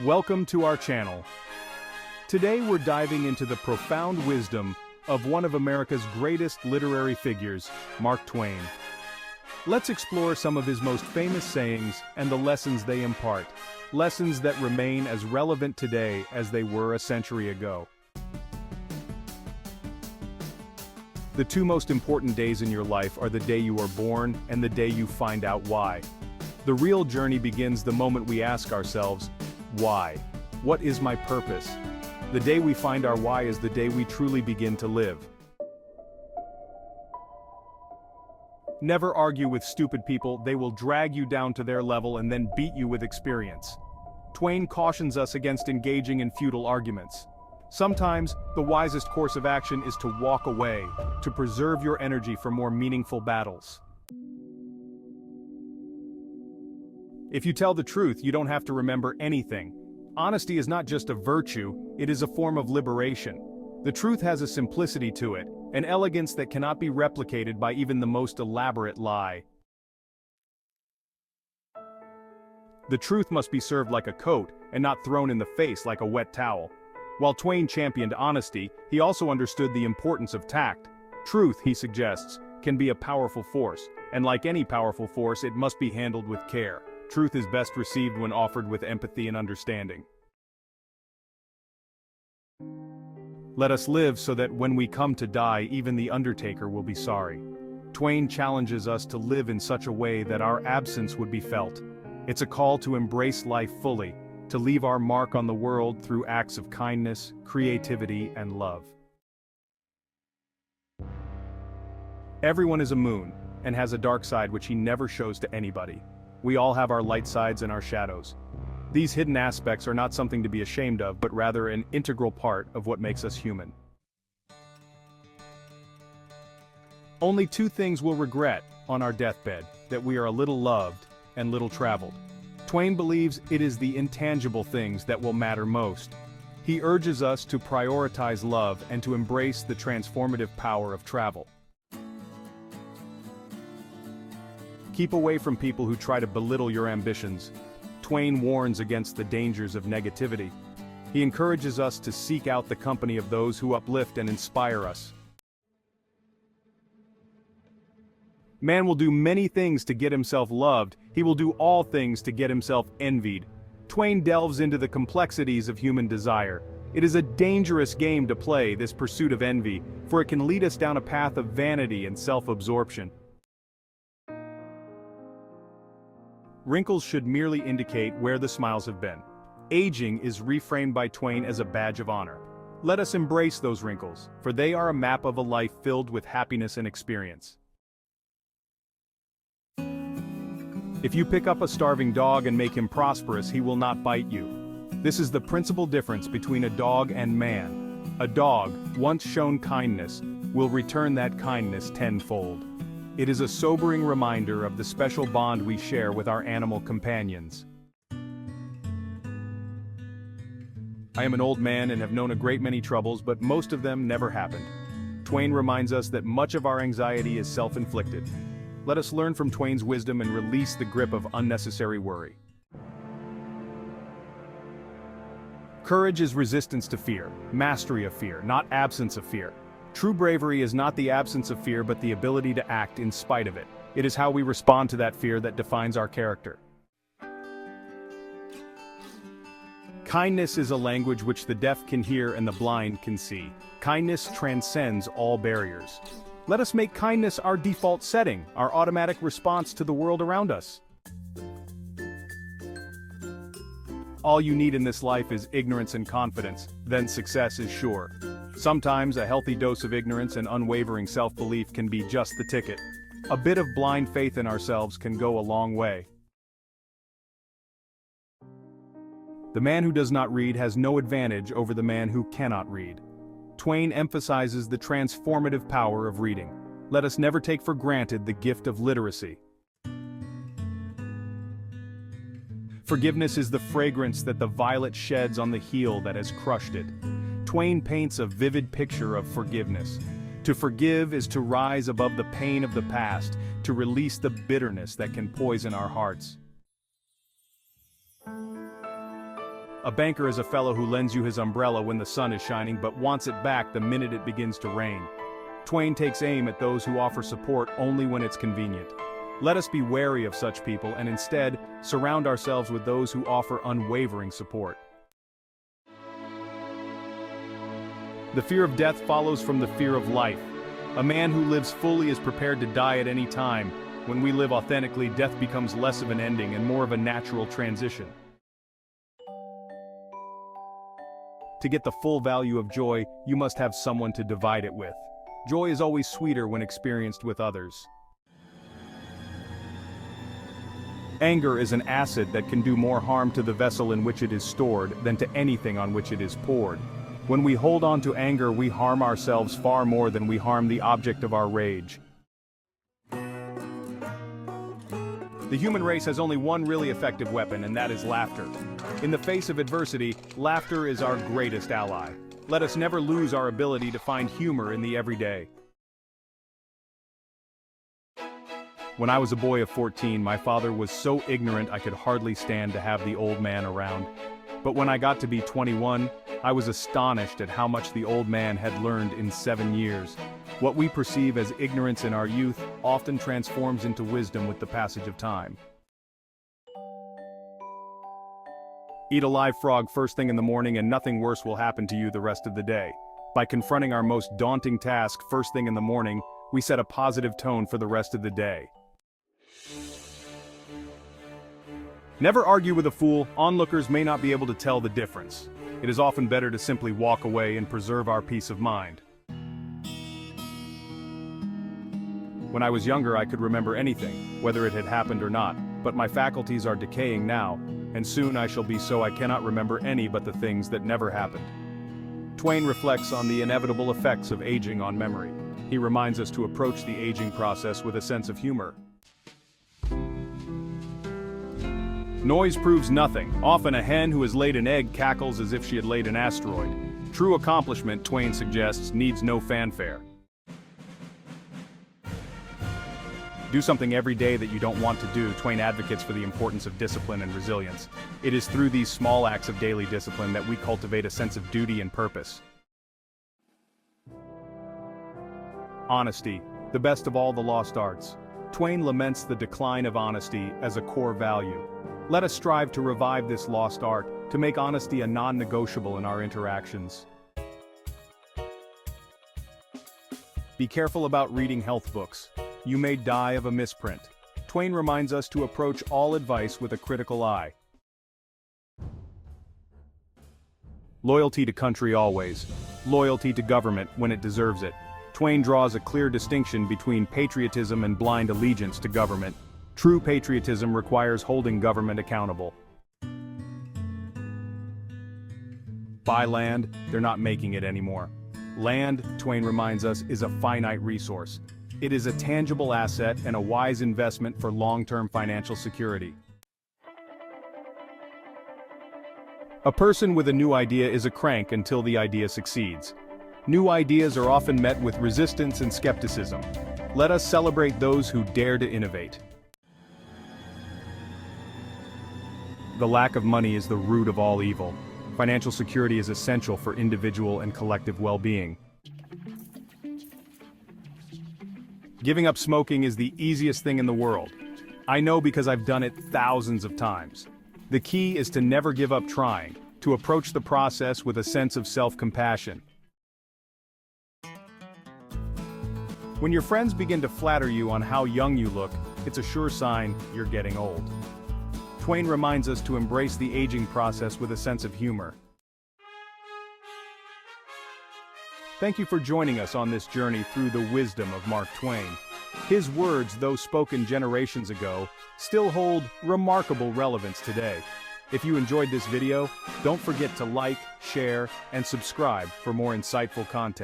Welcome to our channel. Today we're diving into the profound wisdom of one of America's greatest literary figures, Mark Twain. Let's explore some of his most famous sayings and the lessons they impart, lessons that remain as relevant today as they were a century ago. The two most important days in your life are the day you are born and the day you find out why. The real journey begins the moment we ask ourselves, why? What is my purpose? The day we find our why is the day we truly begin to live. Never argue with stupid people, they will drag you down to their level and then beat you with experience. Twain cautions us against engaging in futile arguments. Sometimes, the wisest course of action is to walk away, to preserve your energy for more meaningful battles. If you tell the truth, you don't have to remember anything. Honesty is not just a virtue, it is a form of liberation. The truth has a simplicity to it, an elegance that cannot be replicated by even the most elaborate lie. The truth must be served like a coat, and not thrown in the face like a wet towel. While Twain championed honesty, he also understood the importance of tact. Truth, he suggests, can be a powerful force, and like any powerful force, it must be handled with care. Truth is best received when offered with empathy and understanding. Let us live so that when we come to die, even the undertaker will be sorry. Twain challenges us to live in such a way that our absence would be felt. It's a call to embrace life fully, to leave our mark on the world through acts of kindness, creativity, and love. Everyone is a moon, and has a dark side which he never shows to anybody. We all have our light sides and our shadows. These hidden aspects are not something to be ashamed of, but rather an integral part of what makes us human. Only two things we'll regret on our deathbed: that we are a little loved and little traveled. Twain believes it is the intangible things that will matter most. He urges us to prioritize love and to embrace the transformative power of travel. Keep away from people who try to belittle your ambitions. Twain warns against the dangers of negativity. He encourages us to seek out the company of those who uplift and inspire us. Man will do many things to get himself loved, he will do all things to get himself envied. Twain delves into the complexities of human desire. It is a dangerous game to play, this pursuit of envy, for it can lead us down a path of vanity and self-absorption. Wrinkles should merely indicate where the smiles have been. Aging is reframed by Twain as a badge of honor. Let us embrace those wrinkles, for they are a map of a life filled with happiness and experience. If you pick up a starving dog and make him prosperous, he will not bite you. This is the principal difference between a dog and man. A dog, once shown kindness, will return that kindness tenfold. It is a sobering reminder of the special bond we share with our animal companions. I am an old man and have known a great many troubles, but most of them never happened. Twain reminds us that much of our anxiety is self-inflicted. Let us learn from Twain's wisdom and release the grip of unnecessary worry. Courage is resistance to fear, mastery of fear, not absence of fear. True bravery is not the absence of fear but the ability to act in spite of it. It is how we respond to that fear that defines our character. Kindness is a language which the deaf can hear and the blind can see. Kindness transcends all barriers. Let us make kindness our default setting, our automatic response to the world around us. All you need in this life is ignorance and confidence, then success is sure. Sometimes a healthy dose of ignorance and unwavering self-belief can be just the ticket. A bit of blind faith in ourselves can go a long way. The man who does not read has no advantage over the man who cannot read. Twain emphasizes the transformative power of reading. Let us never take for granted the gift of literacy. Forgiveness is the fragrance that the violet sheds on the heel that has crushed it. Twain paints a vivid picture of forgiveness. To forgive is to rise above the pain of the past, to release the bitterness that can poison our hearts. A banker is a fellow who lends you his umbrella when the sun is shining but wants it back the minute it begins to rain. Twain takes aim at those who offer support only when it's convenient. Let us be wary of such people and instead surround ourselves with those who offer unwavering support. The fear of death follows from the fear of life. A man who lives fully is prepared to die at any time. When we live authentically, death becomes less of an ending and more of a natural transition. To get the full value of joy, you must have someone to divide it with. Joy is always sweeter when experienced with others. Anger is an acid that can do more harm to the vessel in which it is stored than to anything on which it is poured. When we hold on to anger, we harm ourselves far more than we harm the object of our rage. The human race has only one really effective weapon, and that is laughter. In the face of adversity, laughter is our greatest ally. Let us never lose our ability to find humor in the everyday. When I was a boy of 14, my father was so ignorant I could hardly stand to have the old man around. But when I got to be 21, I was astonished at how much the old man had learned in 7 years. What we perceive as ignorance in our youth often transforms into wisdom with the passage of time. Eat a live frog first thing in the morning and nothing worse will happen to you the rest of the day. By confronting our most daunting task first thing in the morning, we set a positive tone for the rest of the day. Never argue with a fool. Onlookers may not be able to tell the difference. It is often better to simply walk away and preserve our peace of mind. When I was younger, I could remember anything, whether it had happened or not, but my faculties are decaying now, and soon I shall be so I cannot remember any but the things that never happened. Twain reflects on the inevitable effects of aging on memory. He reminds us to approach the aging process with a sense of humor. Noise proves nothing. Often a hen who has laid an egg cackles as if she had laid an asteroid. True accomplishment, Twain suggests, needs no fanfare. Do something every day that you don't want to do. Twain advocates for the importance of discipline and resilience. It is through these small acts of daily discipline that we cultivate a sense of duty and purpose. Honesty, the best of all the lost arts. Twain laments the decline of honesty as a core value. Let us strive to revive this lost art, to make honesty a non-negotiable in our interactions. Be careful about reading health books. You may die of a misprint. Twain reminds us to approach all advice with a critical eye. Loyalty to country always. Loyalty to government when it deserves it. Twain draws a clear distinction between patriotism and blind allegiance to government. True patriotism requires holding government accountable. Buy land, they're not making it anymore. Land, Twain reminds us, is a finite resource. It is a tangible asset and a wise investment for long-term financial security. A person with a new idea is a crank until the idea succeeds. New ideas are often met with resistance and skepticism. Let us celebrate those who dare to innovate. The lack of money is the root of all evil. Financial security is essential for individual and collective well-being. Giving up smoking is the easiest thing in the world. I know because I've done it thousands of times. The key is to never give up trying, to approach the process with a sense of self-compassion. When your friends begin to flatter you on how young you look, it's a sure sign you're getting old. Twain reminds us to embrace the aging process with a sense of humor. Thank you for joining us on this journey through the wisdom of Mark Twain. His words, though spoken generations ago, still hold remarkable relevance today. If you enjoyed this video, don't forget to like, share, and subscribe for more insightful content.